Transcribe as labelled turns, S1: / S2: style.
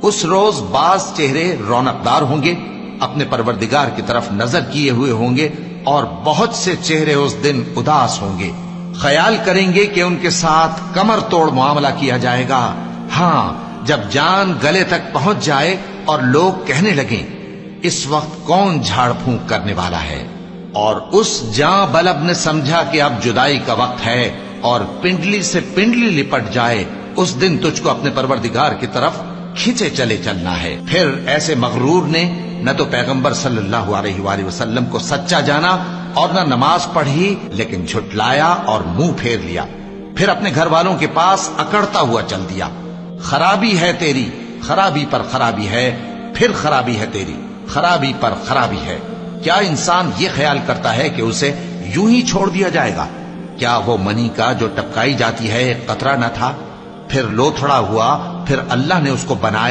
S1: اس روز بعض چہرے رونقدار ہوں گے، اپنے پروردگار کی طرف نظر کیے ہوئے ہوں گے، اور بہت سے چہرے اس دن اداس ہوں گے، خیال کریں گے کہ ان کے ساتھ کمر توڑ معاملہ کیا جائے گا۔ ہاں، جب جان گلے تک پہنچ جائے اور لوگ کہنے لگیں اس وقت کون جھاڑ پھونک کرنے والا ہے، اور اس جاں بلب نے سمجھا کہ اب جدائی کا وقت ہے اور پنڈلی سے پنڈلی لپٹ جائے، اس دن تجھ کو اپنے پروردگار کی طرف کھینچے چلے چلنا ہے۔ پھر ایسے مغرور نے نہ تو پیغمبر صلی اللہ علیہ وآلہ وسلم کو سچا جانا اور نہ نماز پڑھی، لیکن جھٹلایا اور منہ پھیر لیا، پھر اپنے گھر والوں کے پاس اکڑتا ہوا چل دیا۔ خرابی ہے تیری، خرابی پر خرابی ہے، پھر خرابی ہے تیری، خرابی پر خرابی ہے۔ کیا انسان یہ خیال کرتا ہے کہ اسے یوں ہی چھوڑ دیا جائے گا؟ کیا وہ منی کا جو ٹپکائی جاتی ہے ایک قطرہ نہ تھا، پھر لوتھڑا ہوا، پھر اللہ نے اس کو بنایا